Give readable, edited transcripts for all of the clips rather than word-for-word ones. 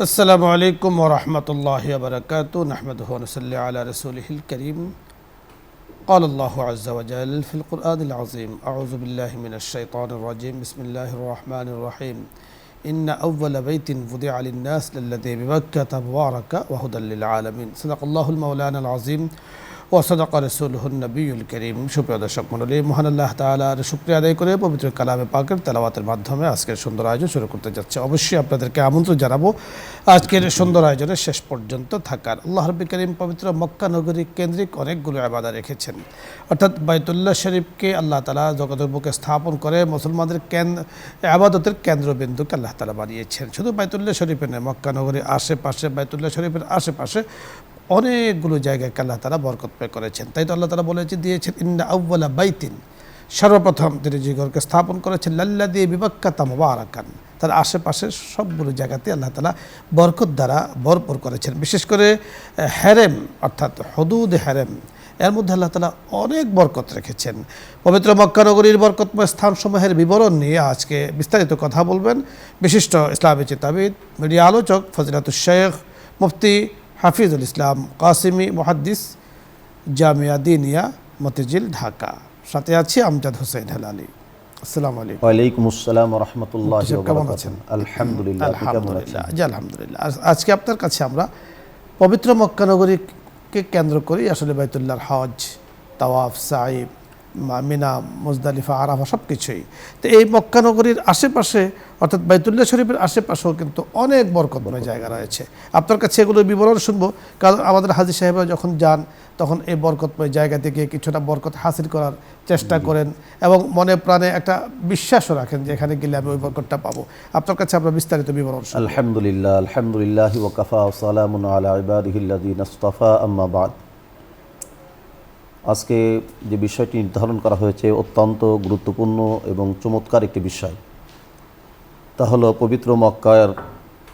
السلام عليكم ورحمة الله وبركاته نحمده ونصلي على رسوله الكريم قال الله عز وجل في القرآن العظيم أعوذ بالله من الشيطان الرجيم بسم الله الرحمن الرحيم إن أول بيت وضع للناس للذي بمكة مبارك وهدى للعالمين صدق الله المولانا العظيم وصدق رسوله النبي الكريم সুপ্রিয় দর্শক মণ্ডলী মহান আল্লাহ তাআলার শুকরিয়া আদায় করে পবিত্র কালামে পাকের তেলাওয়াতের মাধ্যমে আজকের সুন্দর আয়োজন শুরু করতে যাচ্ছে। অবশ্যই আপনাদেরকে আমন্ত্রণ জানাবো আজকের সুন্দর আয়োজনের শেষ পর্যন্ত থাকার। আল্লাহ রাব্বুল কারীম পবিত্র মক্কা নগরী কেন্দ্রিক অনেকগুলো ইবাদত রেখেছেন, অর্থাৎ বাইতুল্লাহ শরীফকে আল্লাহ তাআলা জগতের বুকে স্থাপন করে মুসলমানদের ইবাদতের কেন্দ্রবিন্দুকে আল্লাহ তাআলা বানিয়েছেন। শুধু বাইতুল্লাহ শরীফে নয়, মক্কা নগরীর আশেপাশে, বাইতুল্লাহ শরীফের আশেপাশে অনেকগুলো জায়গায় আল্লাহ তাআলা বরকতময় করেছেন। তাই তো আল্লাহ তাআলা বলেছেন দিয়েছেন ইন্না আউওয়ালা বাইতিন, সর্বপ্রথম তিনি যে ঘরকে স্থাপন করেছেন লাল্লাযী বিবাক্কাতা মুবারাকান, তার আশেপাশে সবগুলো জায়গাতে আল্লাহ তাআলা বরকত দ্বারা ভরপুর করেছেন। বিশেষ করে হেরেম অর্থাৎ হুদুদ হেরেম, এর মধ্যে আল্লাহ তাআলা অনেক বরকত রেখেছেন। পবিত্র মক্কা নগরীর বরকতময় স্থানসমূহের বিবরণ নিয়ে আজকে বিস্তারিত কথা বলবেন বিশিষ্ট ইসলামী চিন্তাবিদ, মিডিয়া আলোচক ফজিলাতুশ শাইখ মুফতি হাফিজুল ইসলাম কাসিমি, মুহাদ্দিস, জামিয়া দিনিয়া মতিঝিল, ঢাকা। সাথে আছি আমজাদ হোসেন হেলালি। আসসালামু আলাইকুম। ওয়ালাইকুম আসসালাম ওয়া রাহমাতুল্লাহি ওয়া কেমন বারাকাতুহু। আছেন? আলহামদুলিল্লাহ। আলহামদুলিল্লাহ, জি আলহামদুলিল্লাহ। আজকে আপনার কাছে আমরা পবিত্র মক্কা নগরীকে কেন্দ্র করি আসলে বাইতুল্লাহর হজ, তাওয়াফ, সাই, মিনা, মুজদালিফা, আরাফা সব কিছুই। তো এই মক্কা নগরীর আশেপাশে অর্থাৎ বাইতুল্লাহ শরীফের আশেপাশেও কিন্তু অনেক বরকতময় জায়গা রয়েছে। আপনার কাছে এগুলোর বিবরণ শুনবো, কারণ আমাদের হাজী সাহেবরা যখন যান তখন এই বরকতময় জায়গা থেকে কিছুটা বরকত হাসিল করার চেষ্টা করেন এবং মনে প্রাণে একটা বিশ্বাসও রাখেন যে এখানে গেলে আমি ওই বরকতটা পাবো। আপনার কাছে আমরা বিস্তারিত বিবরণ শুনবো। আলহামদুলিল্লাহ, আলহামদুলিল্লাহি ওয়া কাফা ওয়া সালামুন আলা ইবাদিহিল্লাযিনা ইসতাফা, আম্মা বাদ। আজকে যে বিষয়টি নির্ধারণ করা হয়েছে অত্যন্ত গুরুত্বপূর্ণ এবং চমৎকার একটি বিষয়, তা হলো পবিত্র মক্কার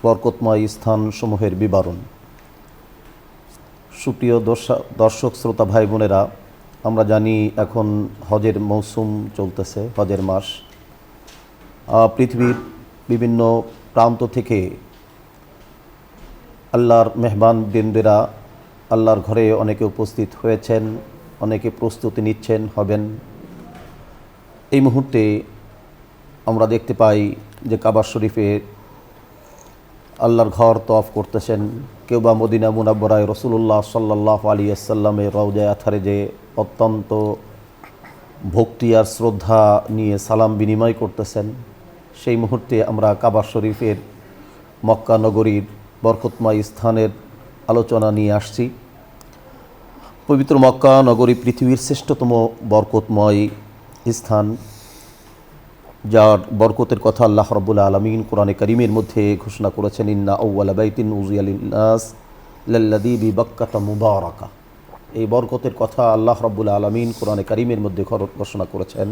বরকতময় স্থানসমূহের বিবরণ। সুপ্রিয় দর্শক শ্রোতা ভাই বোনেরা, আমরা জানি এখন হজের মৌসুম চলতেছে, হজের মাস। পৃথিবীর বিভিন্ন প্রান্ত থেকে আল্লাহর মেহমান বৃন্দেরা আল্লাহর ঘরে অনেকে উপস্থিত হয়েছেন, অনেকে প্রস্তুতি নিচ্ছেন, হবেন। এই মুহূর্তে আমরা দেখতে পাই যে কাবা শরীফে আল্লাহর ঘর তওয়াফ করতেছেন, কেউ বা মদিনা মুনাব্বরায় রাসূলুল্লাহ সাল্লাল্লাহু আলাইহি ওয়াসাল্লামের রওজায়ে আতহারে যে অত্যন্ত ভক্তি আর শ্রদ্ধা নিয়ে সালাম বিনিময় করতেছেন। সেই মুহূর্তে আমরা কাবা শরীফের মক্কা নগরীর বরকতময় স্থানের আলোচনা নিয়ে আসছি। পবিত্র মক্কা নগরী পৃথিবীর শ্রেষ্ঠতম বরকতময় স্থান, যার বরকতের কথা আল্লাহ রাব্বুল আলামিন কোরআনে কারীমের মধ্যে ঘোষণা করেছেন ইন্না আউওয়ালা বাইতিন উযিয়া লিন-নাস লাল্লাযী বিবাক্কাতা মুবারাকা। এই বরকতের কথা আল্লাহ রাব্বুল আলামিন কোরআনে কারীমের মধ্যে ঘোষণা করেছেন।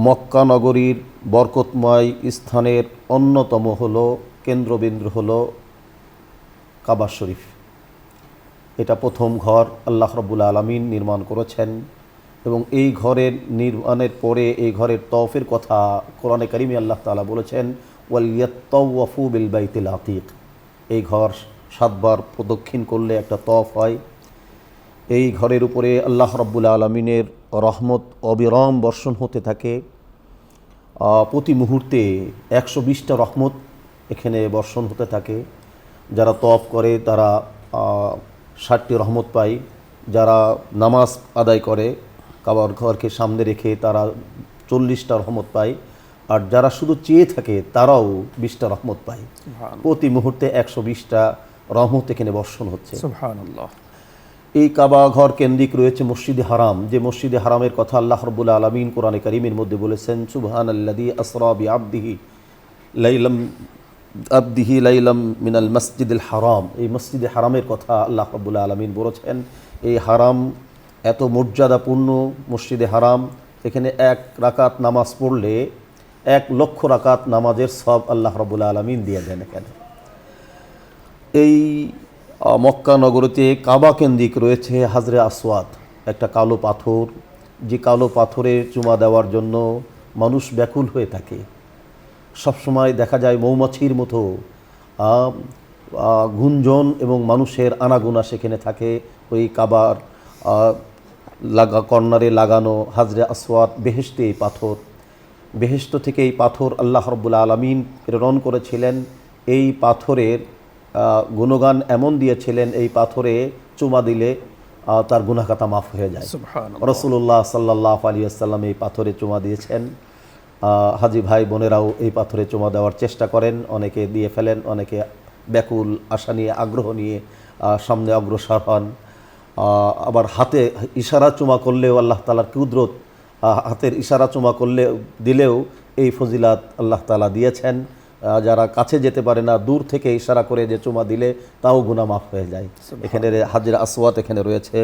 মক্কা নগরীর বরকতময় স্থানের অন্যতম হলো, কেন্দ্রবিন্দু হলো কাবা শরীফ। এটা প্রথম ঘর আল্লাহ রাব্বুল আলামিন নির্মাণ করেছেন এবং এই ঘরের নির্মাণের পরে এই ঘরের তওয়াফের কথা কোরআনে কারীমে আল্লাহ তাআলা বলেছেন ওয়ালিয়াত্তাওয়াফু বিল বাইতিল আতীক। এই ঘর 7 বার প্রদক্ষিণ করলে একটা তওয়াফ হয়। এই ঘরের উপরে আল্লাহ রাব্বুল আলামিনের রহমত অবিরাম বর্ষণ হতে থাকে। প্রতি মুহূর্তে 120টা রহমত এখানে বর্ষণ হতে থাকে। যারা তওয়াফ করে তারা 60টি রহমত পায়, যারা নামাজ আদায় করে কাবার ঘরকে সামনে রেখে তারা 40টা রহমত পায়, আর যারা শুধু চেয়ে থাকে তারাও 20টা রহমত পায়। প্রতি মুহূর্তে 120টা রহমত এখানে বর্ষণ হচ্ছে। সুবহানাল্লাহ। এই কাবা ঘর কেন্দ্রিক রয়েছে মসজিদে হারাম, যে মসজিদে হারামের কথা আল্লাহ রাব্বুল আলামিন কোরআনে কারীমের মধ্যে বলেছেন সুবহানাল্লাযী আসরা বিআবদিহি লাইলাম মিনাল মসজিদিল হারাম। এই মসজিদে হারামের কথা আল্লাহ রাব্বুল আলামিন বলেছেন। এই হারাম এত মর্যাদাপূর্ণ মসজিদে হারাম, এখানে 1 রাকাত নামাজ পড়লে 1 লক্ষ রাকাত নামাজের সওয়াব আল্লাহ রাব্বুল আলামিন দিয়ে দেন এখানে। এই মক্কা নগরীতে কাবা কেন্দ্রিক রয়েছে হাজরে আসওয়াদ, একটা কালো পাথর, যে কালো পাথরে চুমা দেওয়ার জন্য মানুষ ব্যাকুল হয়ে থাকে। সবসময় দেখা যায় মৌমাছির মতো গুঞ্জন এবং মানুষের আনাগোনা সেখানে থাকে। ওই কাবার কর্নারে লাগানো হাজরে আসওয়াদ বেহেশতে এই পাথর, বেহেশত থেকে এই পাথর আল্লাহ রাব্বুল আলামিন প্রেরণ করেছিলেন। এই পাথরের গুণগান এমন দিয়েছিলেন, এই পাথরে চুমা দিলে তার গুনাহখাতা মাফ হয়ে যায়। সুবহানাল্লাহ। রাসূলুল্লাহ সাল্লাল্লাহু আলাইহি ওয়াসাল্লাম এই পাথরে চুমা দিয়েছেন। হাজি ভাই বোনেরাও এই পাথরে চুমা দেওয়ার চেষ্টা করেন, অনেকে দিয়ে ফেলেন, অনেকে ব্যাকুল আশা নিয়ে আগ্রহ নিয়ে সামনে অগ্রসর হন। আবার হাতে ইশারা চুমা করলেও আল্লাহ তাআলার কুদরত, হাতের ইশারা চুমা করলে দিলেও এই ফজিলাত আল্লাহ তাআলা দিয়েছেন। যারা কাছে যেতে পারে না, দূর থেকে ইশারা করে যে চুমা দিলে তাও গুনাহ মাফ হয়ে যায়। এখানে হাজরে আসওয়াদ এখানে রয়েছে।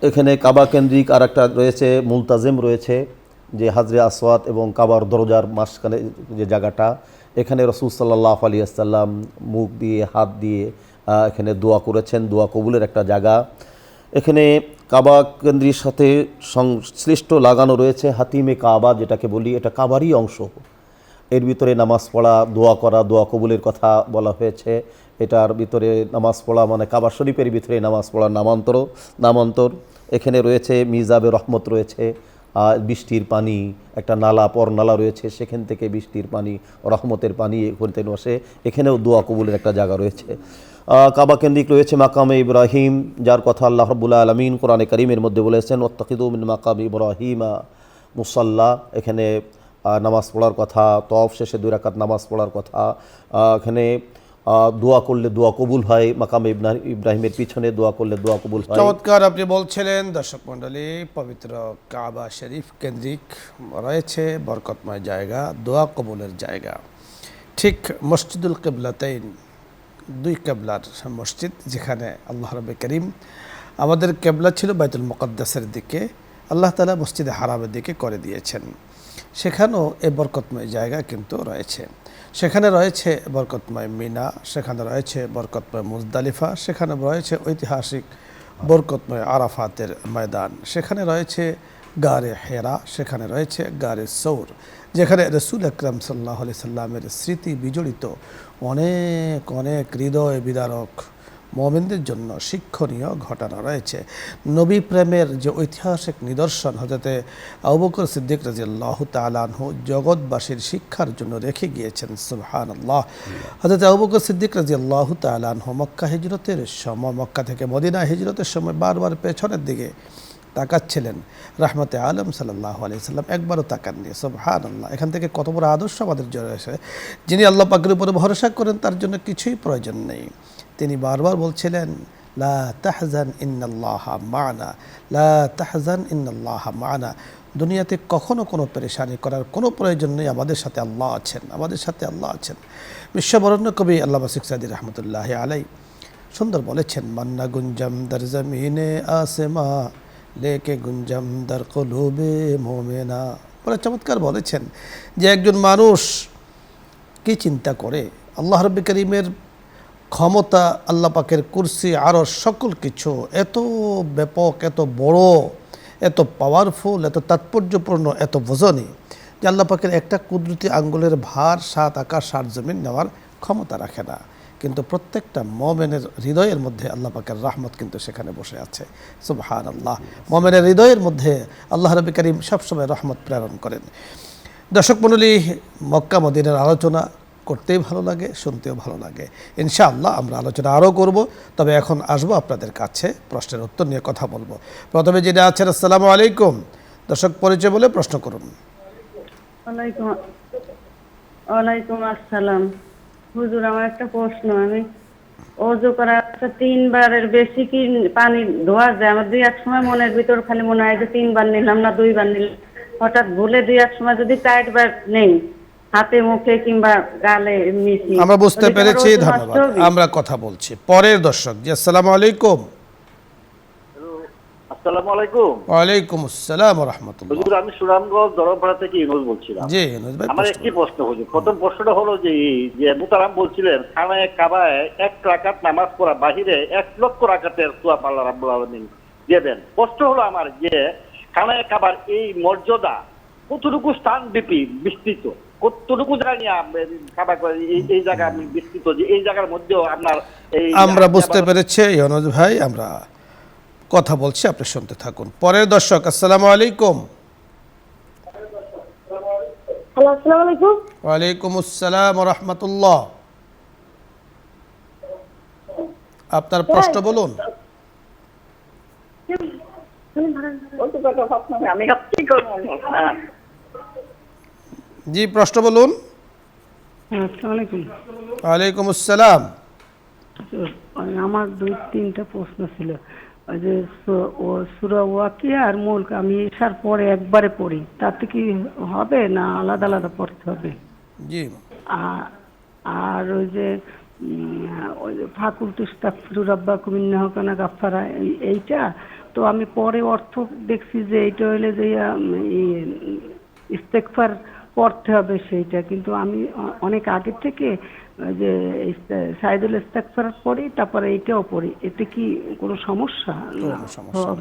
এখানে কাবা কেন্দ্রিক আর একটা রয়েছে, মুলতাজিম রয়েছে, যে হাজরে আসওয়াদ এবং কাবার দরজার মাঝখানে যে জায়গাটা, এখানে রাসূল সাল্লাল্লাহু আলাইহি ওয়াসাল্লাম মুখ দিয়ে হাত দিয়ে এখানে দোয়া করেছেন, দোয়া কবুলের একটা জায়গা। এখানে কাবা কেন্দ্রের সাথে সংশ্লিষ্ট লাগানো রয়েছে হাতিমে কাবা, যেটাকে বলি, এটা কাবারই অংশ। এর ভিতরে নামাজ পড়া, দোয়া করা, দোয়া কবুলের কথা বলা হয়েছে। এটার ভিতরে নামাজ পড়া মানে কাবা শরীফের ভিতরে নামাজ পড়া নামান্তর। এখানে রয়েছে মিজাবে রহমত রয়েছে, বৃষ্টির পানি, একটা নালা, পর নালা রয়েছে, সেখান থেকে বৃষ্টির পানি, রহমতের পানি করতে বসে। এখানেও দোয়া কবুলের একটা জায়গা রয়েছে। কাবা কেন্দ্রিক রয়েছে মাকামে ইব্রাহিম, যার কথা আল্লাহ রাব্বুল আলামিন কোরআনে কারীমের মধ্যে বলেছেন, ওয়াত্তাখিযু মিন মাকামি ইব্রাহিমা মুসাল্লা। এখানে নামাজ পড়ার কথা, তওয়াফ শেষে 2 রাকাত নামাজ পড়ার কথা। এখানে দোয়া করলে দোয়া কবুল হয়, মাকামে ইব্রাহিমের পিছনে দোয়া করলে দোয়া কবুল হয়। চমৎকার আপনি বলছিলেন। দর্শক মণ্ডলী, পবিত্র কাবা শরীফ কেন্দ্রিক রয়েছে বরকতময় জায়গা, দোয়া কবুলের জায়গা। ঠিক মসজিদুল কিবলাতাইন, 2 কেবলার মসজিদ, যেখানে আল্লাহ রাব্বুল কারীম, আমাদের কেবলা ছিল বাইতুল মুকাদ্দাসের দিকে, আল্লাহ তাআলা মসজিদে হারামের দিকে করে দিয়েছেন। সেখানেও এই বরকতময় জায়গা কিন্তু রয়েছে। সেখানে রয়েছে বরকতময় মিনা, সেখানে রয়েছে বরকতময় মুজদালিফা, সেখানে রয়েছে ঐতিহাসিক বরকতময় আরাফাতের ময়দান, সেখানে রয়েছে গারে হেরা, সেখানে রয়েছে গারে সৌর, যেখানে রসুল আকরাম সাল্লাল্লাহু আলাইহি সাল্লামের স্মৃতি বিজড়িত অনেক অনেক হৃদয় বিদারক মুমিনদের জন্য শিক্ষণীয় ঘটনা রয়েছে। নবী প্রেমের যে ঐতিহাসিক নিদর্শন হযরতে আবু বকর সিদ্দিক রাদিয়াল্লাহু তাআলা আনহু জগৎবাসীর শিক্ষার জন্য রেখে গিয়েছেন। সুবহানাল্লাহ। হযরতে আবু বকর সিদ্দিক রাদিয়াল্লাহু তাআলা আনহু মক্কা হিজরতের সময়, মক্কা থেকে মদিনা হিজরতের সময় বারবার পেছনের দিকে তাকাচ্ছিলেন। রাহমাতে আলম সাল্লাল্লাহু আলাইহি সাল্লাম একবারও তাকাননি। সুবহানাল্লাহ। এখান থেকে কত বড় আদর্শ আমাদের জন্য রয়েছে। যিনি আল্লাহ পাকের উপরে ভরসা করেন তার জন্য কিছুই প্রয়োজন নেই। তিনি বারবার বলছিলেন, লা তাহজান ইন্নাল্লাহা মা'না, লা তাহজান ইন্নাল্লাহা মা'না। দুনিয়াতে কখনো কোনো পেরেশানি করার কোনো প্রয়োজন নেই, আমাদের সাথে আল্লাহ আছেন, আমাদের সাথে আল্লাহ আছেন। বিশ্ববরেণ্য কবি আল্লামা শেখ সাদী রহমতুল্লাহি আলাই সুন্দর বলেছেন, মান্না গুঞ্জম দর জমিনে আসেমা লেকে গুঞ্জম দর কুলুবে মোমেনা। বলে চমৎকার বলেছেন যে একজন মানুষ কি চিন্তা করে, আল্লাহ রাব্বুল কারীমের ক্ষমতা, আল্লাহ পাকের কুরসি, আরও সকল কিছু এত ব্যাপক, এত বড়, এত পাওয়ারফুল, এত তাৎপর্যপূর্ণ, এত ওজনী যে আল্লাহ পাকের একটা কুদরতি আঙ্গুলের ভার 7 আকাশ 7 জমিন নেওয়ার ক্ষমতা রাখে না। কিন্তু প্রত্যেকটা মুমিনের হৃদয়ের মধ্যে আল্লাহ পাকের রহমত কিন্তু সেখানে বসে আছে। সুবহানাল্লাহ। মুমিনের হৃদয়ের মধ্যে আল্লাহ রাব্বুল কারীম সবসময় রহমত প্রেরণ করেন। দর্শক মণ্ডলী, মক্কা মদিনার আলোচনা করতেই ভালো লাগে, শুনতেও ভালো লাগে। ইনশাআল্লাহ আমরা আলোচনা আরও করব। তবে এখন আসবো আপনাদের কাছে, প্রশ্নের উত্তর নিয়ে কথা বলবো। প্রথমে যেটা আছেন, আসসালামু আলাইকুম। দর্শক পরিচয় বলে প্রশ্ন করুন। ওয়ালাইকুম আসসালাম। হুজুর, আমার একটা প্রশ্ন, আমি ওযু করার 3 বারের বেশি কি পানি ধোয়া যায়? আমার 2 এক সময় মনের ভিতর খালি মনে হয় যে 3 বার নিলাম না 2 বার নিলাম, হঠাৎ ভুলে 2 এক সময় যদি 4 বার নেই, হাতে মুখে কিংবা গালে মিশি। আমরা বুঝতে পেরেছি, ধন্যবাদ। আমরা কথা বলছি পরের দর্শক। জি, আসসালামু আলাইকুম। আসসালামু আলাইকুম। ওয়ালাইকুম আসসালাম ওয়া রাহমাতুল্লাহ। হুজুর, আমি সুনামগঞ্জ দরমপাড়া থেকে ইউনুস বলছিলাম। জি ইউনুস ভাই, আমার একটি প্রশ্ন হুজুর। প্রথম প্রশ্নটা হলো যে মুতারাম বলছিলেন খানায়ে কাবায় 1 রাকাত নামাজ পড়া বাহিরে 1 লক্ষ রাকাতের সওয়াব আল্লাহ রাব্বুল আলামিন দিবেন। প্রশ্ন হলো আমার যে খানায়ে কাবার এই মর্যাদা কতটুকু স্থান ব্যাপী বিস্তৃত, কতটুকু জায়গা নিয়ে কাবা করে এই জায়গা আমি বিস্তৃত যে এই জায়গার মধ্যেও আপনার এই আমরা বুঝতে পেরেছি ইউনুস ভাই, আমরা কথা বলছি, আপনি শুনতে থাকুন। পরের দর্শক, আসসালামু আলাইকুম। হ্যালো, আসসালামু আলাইকুম। ওয়ালাইকুম আসসালাম ওয়া রাহমাতুল্লাহ। আপনার প্রশ্ন বলুন। আমি কি করব? জি, প্রশ্ন বলুন। আসসালামু আলাইকুম। ওয়ালাইকুম আসসালাম। আমার 2-3টা প্রশ্ন ছিল। ওই যে সূরা ওয়াকিয়া আর মুলক আমি ঈশার পরে একবারে পড়ি, তাতে কি হবে না আলাদা আলাদা পড়তে হবে? জি, আর ওই যে ফাকুল তুস্তাগফিরু রাব্বাকুম ইন্নাহু কানা গাফফারা, এইটা তো আমি পরে অর্থ দেখছি যে এইটা হইলে যে ইস্তেগফার পড়তে হবে সেইটা, কিন্তু আমি অনেক আগে থেকে যে সাইদুল ইস্তেগফার পড়ি, তারপরে এইটাও পড়ি, এতে কি কোনো সমস্যা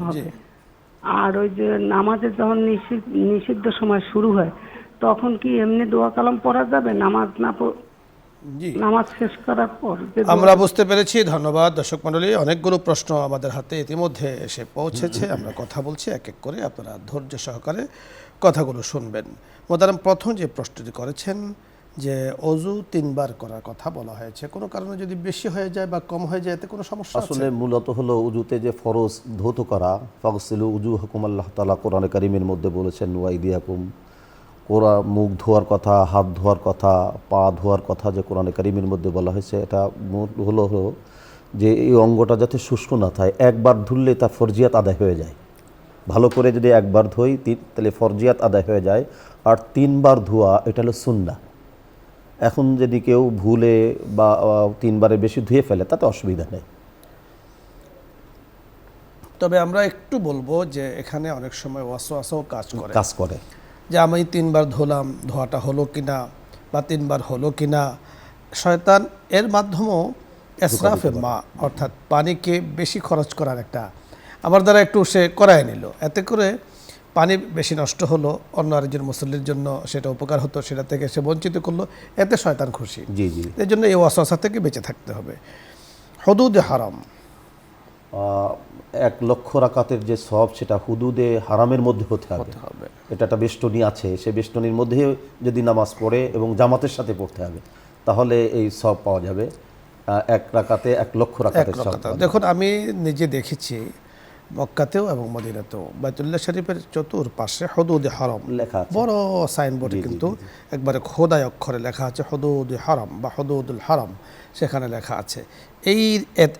হবে? আর ওই যে নামাজের যখন নিষিদ্ধ সময় শুরু হয় তখন কি এমনি দোয়া কালাম পড়া যাবে নামাজ শেষ করার পর? আমরা বুঝতে পেরেছি। ধন্যবাদ দর্শক মণ্ডলী। অনেকগুলো প্রশ্ন আমাদের হাতে ইতিমধ্যে এসে পৌঁছেছে, আমরা কথা বলছি এক এক করে, আপনারা ধৈর্য সহকারে কথাগুলো শুনবেন। মোহতারাম, প্রথম যে প্রশ্নটি করেছেন যে অজু 3 বার করার কথা বলা হয়েছে, কোনো কারণে যদি বেশি হয়ে যায় বা কম হয়ে যায় এতে কোনো সমস্যা আছে? আসলে মূলত হলো উজুতে যে ফরজ ধৌত করা, ফাগসিলু উজুহাকুম, আল্লাহ তাআলা কোরআনে কারীমের মধ্যে বলেছেন ওয়াইদিয়াকুম, মুখ ধোয়ার কথা, হাত ধোয়ার কথা, পা ধোয়ার কথা যে কোরআনে কারীমের মধ্যে বলা হয়েছে, এটা হলো যে এই অঙ্গটা যাতে শুষ্ক না থাকে, একবার ধুললে তার ফরজিয়াত আদায় হয়ে যায়। ভালো করে যদি একবার ধুই তাহলে ফরজিয়াত আদায় হয়ে যায়। আর 3 বার ধোয়া এটা হলো সুন্নাহ। এখন যদি কেউ ভুলে বা 3 বারের বেশি ধুয়ে ফেলে তাতে অসুবিধা নেই। তবে আমরা একটু বলবো যে এখানে অনেক সময় ওয়াসওয়াসাও কাজ করে যে আমি 3 বার ধোলাম, ধোয়াটা হলো কিনা বা 3 বার হলো কিনা। শয়তান এর মাধ্যমেও ইসরাফে মা, অর্থাৎ পানিকে বেশি খরচ করার একটা আমার দ্বারা একটু সে করায় নিল, এতে করে পানি বেশি নষ্ট হলো, অন্য আরেকজন মুসল্লির জন্য সেটা উপকার হতো, সেটা থেকে সে বঞ্চিত করলো, এতে শয়তান খুশি। জি জি, এর জন্য এই ওয়াসওয়াসা থেকে বেঁচে থাকতে হবে। হুদুদে হারাম, 1 লক্ষ রাকাতের যে সওয়াব সেটা হুদুদে হারামের মধ্যে হতে হবে। এটা একটা বেষ্টনী আছে, সে বেষ্টনীর মধ্যে যদি নামাজ পড়ে এবং জামাতের সাথে পড়তে হবে তাহলে এই সওয়াব পাওয়া যাবে। 1 রাকাতে 1 লক্ষ রাকাতের সওয়াব। দেখুন, আমি নিজে দেখেছি মক্কাতেও এবং মদিনাতেও বাইতুল্লাহ শরীফের চতুর্পাশে হুদুদে হারাম লেখা আছে, বড় সাইনবোর্ডে কিন্তু একবারে খোদাই অক্ষরে লেখা আছে হুদুদে হারাম বা হুদুদুল হারাম, সেখানে লেখা আছে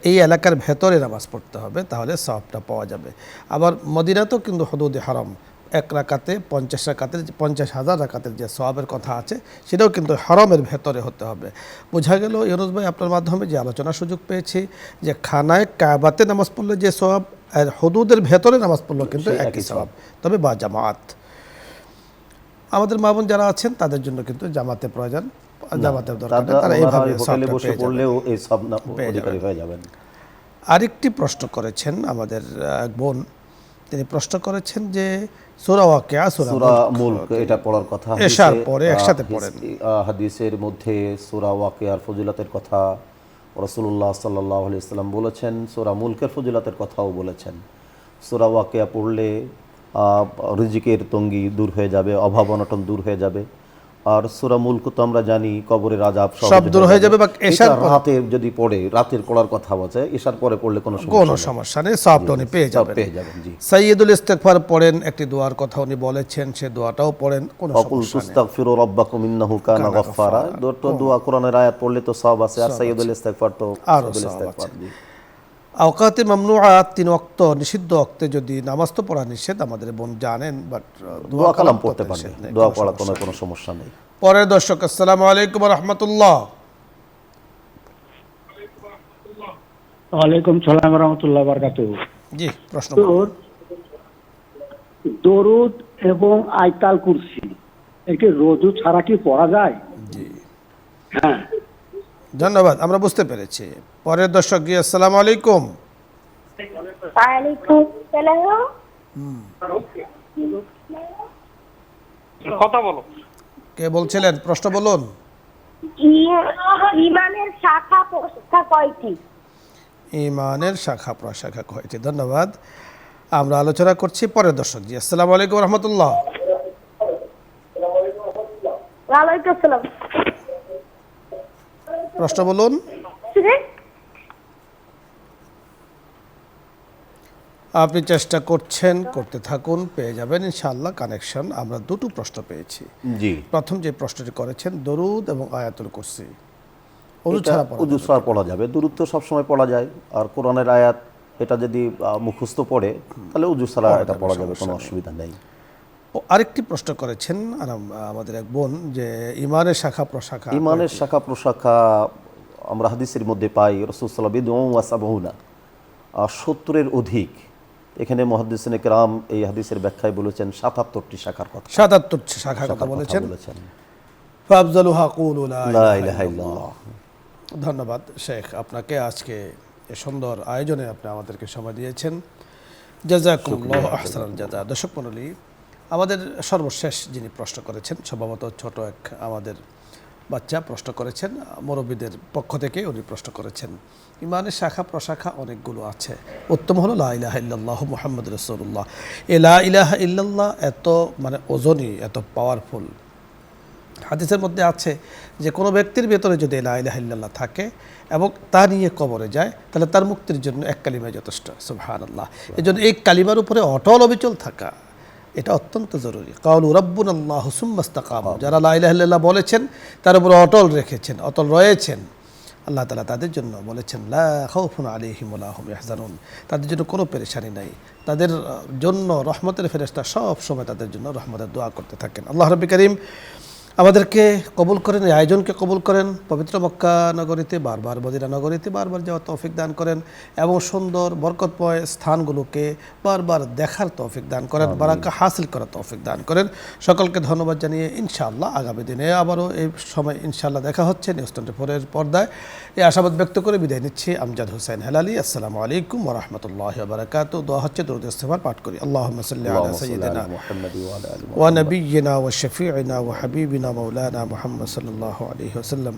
এই এলাকার ভেতরে নামাজ পড়তে হবে, তাহলে সওয়াবটা পাওয়া যাবে। আবার মদিনাতেও কিন্তু হুদুদে হারাম 1 রাকাতে 50,000 রাকাতের যে সওয়াবের কথা আছে সেটাও কিন্তু হারামের ভেতরে হতে হবে। বোঝা গেল ইউনুস ভাই আপনার মাধ্যমে যে আলোচনার সুযোগ পেয়েছি যে খানায় কাবাতে নামাজ পড়লে যে সওয়াব আর হুদুদের ভেতরে নামাজ পড়লো কিন্তু একই সওয়াব, তবে বা জামাত। আমাদের মা বোন যারা আছেন তাদের জন্য কিন্তু জামাতে প্রয়োজন, জামাতের দরকার, তারা এইভাবে হোটেলে বসে পড়লেও এই সব অধিকারী হয়ে যাবেন। আরেকটি প্রশ্ন করেছেন আমাদের এক বোন, তিনি প্রশ্ন করেছেন যে সূরা ওয়াকিয়া, সূরা মুলক এটা পড়ার কথা এশার পরে একসাথে পড়েন। হাদিসের মধ্যে সূরা ওয়াকিয়ার ফজিলতের কথা রাসূলুল্লাহ সাল্লাল্লাহু আলাইহি ওয়াসাল্লাম বলেছেন, সূরা মুলকের ফজিলতের কথাও বলেছেন। সূরা ওয়াকিয়া পড়লে রিজিকের তঙ্গি দূর হয়ে যাবে, অভাব অনটন দূর হয়ে যাবে। আর সূরা মুলক তো আমরা জানি কবরের আযাব সব দূর হয়ে যাবে। বা এশার রাতে যদি পড়ে, রাতের পড়ার কথা আছে, এশার পরে পড়লে কোনো সমস্যা নেই, সওয়াবটা উনি পেয়ে যাবেন। জি। সাইয়্যিদুল ইস্তিগফার পড়েন, একটি দোয়ার কথা উনি বলেছেন, সে দোয়াটাও পড়েন, কোনো সমস্যা নেই। তুস্তাগফিরু রাব্বাকুম ইন্নাহু কানা গাফফারা, দোয়া কোরআনের আয়াত পড়লে তো সওয়াব আছে, আর সাইয়্যিদুল ইস্তিগফার তো সাইয়্যিদুল ইস্তিগফার। আওকাতে মামনুআ 3 ওয়াক্ত নিষিদ্ধ ওয়াক্তে যদি নামাজ তো পড়া নিষেধ, আমাদের বোন জানেন, বাট দোয়া কালাম পড়তে পারবে, দোয়া পড়া কোনো সমস্যা নেই। পরের দর্শক, আসসালামু আলাইকুম ওয়া রাহমাতুল্লাহ। ওয়ালাইকুম সালাম ওয়া রাহমাতুল্লাহি ওয়া বারাকাতুহু। জি, প্রশ্ন। দরুদ এবং আয়াতুল কুরসি এটি রোজু ছাড়া কি পড়া যায়? জি, হ্যাঁ, ধন্যবাদ, আমরা বুঝতে পেরেছি। পরের দর্শক, জি আসসালামু আলাইকুম। ওয়ালাইকুম সালাম। কথা বলো। কে বলছিলেন? প্রশ্ন বলুন। ইমানের শাখা প্রশাখা কয়টি? ইমানের শাখা প্রশাখা কয়টি? ধন্যবাদ। আমরা আলোচনা করছি পরের দর্শক জি। আসসালামু আলাইকুম রহমতুল্লাহ। ওয়ালাইকুম আসসালাম। প্রশ্ন বলুন। আপনি চেষ্টা করছেন, করতে থাকুন, পেয়ে যাবেন ইনশাআল্লাহ কানেকশন। আমরা দুটো প্রশ্ন পেয়েছি। জি, প্রথম যে প্রশ্নটি করেছেন দরুদ এবং আয়াতুল কুরসি ওযু ছাড়া পড়া উজু যাবে ছাড়া পড়া যাবে। দূরত্ব সবসময় পড়া যায়, আর কোরআনের আয়াত এটা যদি মুখস্থ পড়ে তাহলে উজু ছাড়া এটা পড়া যাবে, কোনো অসুবিধা নেই। ও আরেকটি প্রশ্ন করেছেন আমাদের এক বোন যে ইমানের শাখা প্রশাখা ইমানের শাখা প্রশাখা আমরা হাদিসের মধ্যে পাই রাসূল সাল্লাল্লাহু আলাইহি ওয়াসাল্লাম 70-এর অধিক। এখানে মুহাদ্দিসিনে কেরাম এই হাদিসের ব্যাখ্যায় বলেছেন 77টি শাখার কথা, 77 শাখার কথা বলেছেন। ফাফজালুহা কুলু লা লা ইলাহা ইলাহা ইল্লাল্লাহ। ইল্লাল্লাহ। ধন্যবাদ শেখ, আপনাকে আজকে এই সুন্দর আয়োজনে আপনি আমাদেরকে সময় দিয়েছেন। জাযাকুমুল্লাহু আহসানাল জাযা। দর্শক মণ্ডলী, আমাদের সর্বশেষ যিনি প্রশ্ন করেছেন, সম্ভবত ছোট এক আমাদের বাচ্চা প্রশ্ন করেছেন, মুরব্বীদের পক্ষ থেকে উনি প্রশ্ন করেছেন। ইমানের শাখা প্রশাখা অনেকগুলো আছে, উত্তম হলো লা ইলাহা ইল্লাল্লাহু মুহাম্মাদুর রাসূলুল্লাহ। এই লা ইলাহা ইল্লাল্লাহ এত ওজনী, এত পাওয়ারফুল। হাদিসের মধ্যে আছে যে কোনো ব্যক্তির ভেতরে যদি লা ইলাহা ইল্লাল্লাহ থাকে এবং তা নিয়ে কবরে যায় তাহলে তার মুক্তির জন্য এক কালিমা যথেষ্ট। সুবহানাল্লাহ। এই জন্য এই কালিমার উপরে অটল অবিচল থাকা এটা অত্যন্ত জরুরি। কাউলু রাব্বুনাল্লাহু সুম্মা ইসতাকামু, যারা লা ইলাহা ইল্লাল্লাহ বলেছেন তার উপরে অটল রেখেছেন, অটল রয়েছেন, আল্লাহ তাআলা তাদের জন্য বলেছেন লা খাউফুন আলাইহিম ওয়া লা হুম ইয়াহজানুন, তাদের জন্য কোনো পেরেশানি নাই, তাদের জন্য রহমতের ফেরেশতা সব সময় তাদের জন্য রহমতের দোয়া করতে থাকেন। আল্লাহ রাব্বুল কারীম আমাদেরকে কবুল করেন, এই আয়োজনকে কবুল করেন, পবিত্র মক্কা নগরীতে বারবার, মদিনা নগরীতে বারবার যাওয়ার তৌফিক দান করেন এবং সুন্দর বরকতময় স্থানগুলোকে বারবার দেখার তৌফিক দান করেন, বারাকা হাসিল করার তৌফিক দান করেন। সকলকে ধন্যবাদ জানিয়ে ইনশাআল্লাহ আগামী দিনে আবারও এই সময় ইনশাআল্লাহ দেখা হচ্ছে নিউজ 24-এর পর্দায়। এই আশাবাদ ব্যক্ত করে বিদায় নিচ্ছি। আমজাদ হোসেন হেলালি। আসসালামু আলাইকুম ওয়া রাহমাতুল্লাহি ওয়া বারাকাতুহু। দোয়া হচ্ছে দরুদ ইস্তিগফার পাঠ করি। আল্লাহুম্মা সাল্লি আলা সাইয়্যিদিনা ওয়া নাবিয়্যিনা ওয়া শাফিঈনা ওয়া হাবিবিনা مولانا محمد صلى الله عليه وسلم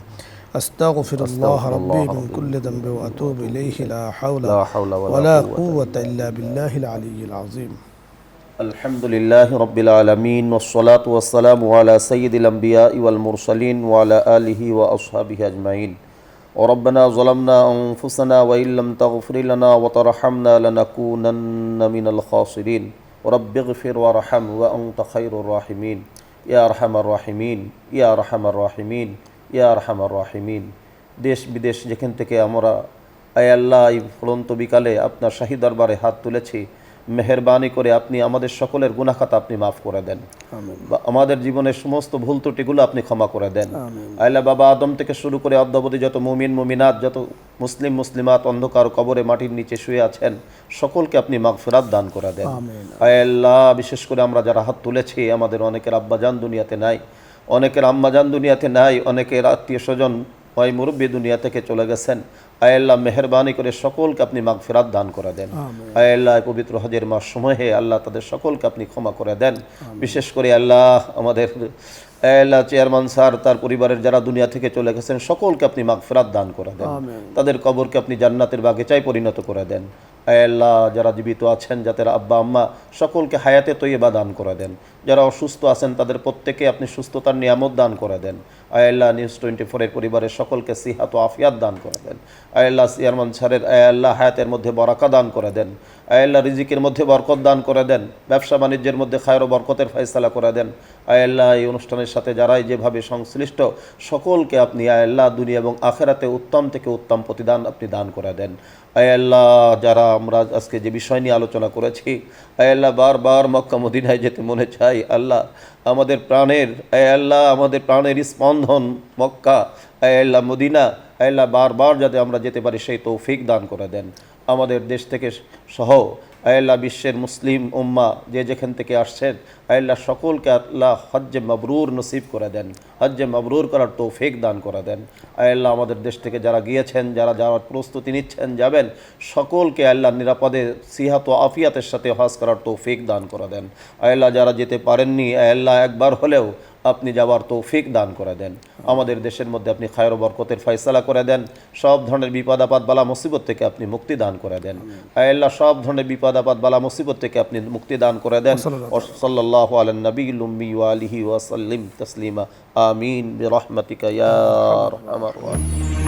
أستغفر الله ربي من كل ذنب وأتوب إليه لا حول ولا قوة إلا بالله العلي العظيم. الحمد لله رب العالمين والصلاة والسلام على سيد الأنبياء والمرسلين وعلى آله وأصحابه أجمعين. وربنا ظلمنا أنفسنا وإن لم تغفر لنا وترحمنا لنكونن من الخاسرين. رب اغفر وارحم وأنت خير الراحمين. ইয়া আরহামার রাহিমিন, ইয়া আরহামার রাহিমিন, ইয়া আরহামার রাহিমিন। দেশ বিদেশ যেখান থেকে আমরা আয় আল্লাহ এই ফুলন্ত বিকালে আপনার শাহী দরবারে হাত তুলেছি, মেহেরবানি করে আপনি আমাদের সকলের গুনাহ খাতা আপনি মাফ করে দেন, আমাদের জীবনের সমস্ত ভুল ত্রুটিগুলো আপনি ক্ষমা করে দেন। আল্লাহ বাবা আদম থেকে শুরু করে অদ্যাবধি যত মুমিন মুমিনাত, যত মুসলিম মুসলিমাত অন্ধকার কবরে মাটির নিচে শুয়ে আছেন, সকলকে আপনি মাগফিরাত দান করে দেন। আল্লাহ বিশেষ করে আমরা যারা হাত তুলেছি, আমাদের অনেকের আব্বাজান দুনিয়াতে নাই, অনেকের আম্মাজান দুনিয়াতে নাই, অনেকের আত্মীয় স্বজন হয় মুরব্বী দুনিয়া থেকে চলে গেছেন। আয় আল্লাহ মেহেরবানি করে সকলকে আপনি মাগফিরাত দান করে দেন। আয় আল্লাহ পবিত্র হজের মাস সময়ে আল্লাহ তাদের সকলকে আপনি ক্ষমা করে দেন। বিশেষ করে আল্লাহ আমাদের আল্লাহ চেয়ারম্যান স্যার, তার পরিবারের যারা দুনিয়া থেকে চলে গেছেন, সকলকে আপনি মাগফিরাত দান করে দেন, তাদের কবরকে আপনি জান্নাতের বাগিচায় পরিণত করে দেন। আয় আল্লাহ যারা জীবিত আছেন, যাদের আব্বা আম্মা, সকলকে হায়াতে তৈয়বা দান করে দেন। যারা অসুস্থ আছেন তাদের প্রত্যেকে আপনি সুস্থতার নিয়ামত দান করে দেন। আয় আল্লাহ নিউজ 24-এর পরিবারের সকলকে সিহাত ও আফিয়াত দান করে দেন। আয় আল্লাহ চেয়ারম্যান স্যারের আয় আল্লাহ হায়াতের মধ্যে বরাকা দান করে দেন। আয় আল্লাহ রিজিকের মধ্যে বরকত দান করে দেন, ব্যবসা বাণিজ্যের মধ্যে খায়র ও বরকতের ফয়সালা করে দেন। আয় আল্লাহ এই অনুষ্ঠানের সাথে যারাই যেভাবে সংশ্লিষ্ট, সকলকে আপনি আয় আল্লাহ দুনিয়া এবং আখেরাতে উত্তম থেকে উত্তম প্রতিদান আপনি দান করে দেন। আয় আল্লাহ যারা আমরা আজকে যে বিষয় নিয়ে আলোচনা করেছি, আয় আল্লাহ বারবার মক্কা মদিনায় যেতে মনে চাই। আল্লাহ আমাদের প্রাণের আয় আল্লাহ আমাদের প্রাণের স্পন্দন মক্কা, আয় আল্লাহ মদিনা, আয় আল্লাহ বারবার যাতে আমরা যেতে পারি সেই তৌফিক দান করে দেন। আমাদের দেশ থেকে সহ আয় আল্লাহ বিশ্বের মুসলিম উম্মা যে যেখান থেকে আসছেন, আয় আল্লাহ সকলকে আল্লাহ হজ্জে মাবরুর নসিব করে দেন, হজ্জে মাবরুর করার তৌফিক দান করে দেন। আয় আল্লাহ আমাদের দেশ থেকে যারা গিয়েছেন, যারা যাওয়ার প্রস্তুতি নিচ্ছেন, যাবেন, সকলকে আল্লাহ নিরাপদে সিহাত ও আফিয়াতের সাথে হজ করার তৌফিক দান করে দেন। আয় আল্লাহ যারা যেতে পারেননি, আয় আল্লাহ একবার হলেও আপনি যাওয়ার তৌফিক দান করে দেন। আমাদের দেশের মধ্যে আপনি খায়র ও বরকতের ফয়সালা করে দেন। সব ধরনের বিপদ আপদ বালা মুসিবত থেকে আপনি মুক্তি দান করে দেন। আয় আল্লাহ, সব ধরনের বিপদ আপদ বালা মুসিবত থেকে আপনি মুক্তি দান করে দেন। সাল্লাল্লাহু আলান নবিয়্যিল উম্মি ওয়া আলিহি ওয়া সাল্লিম তাসলিমা। আমিন বিরহমাতিকা ইয়া আরহামার রাহিমিন।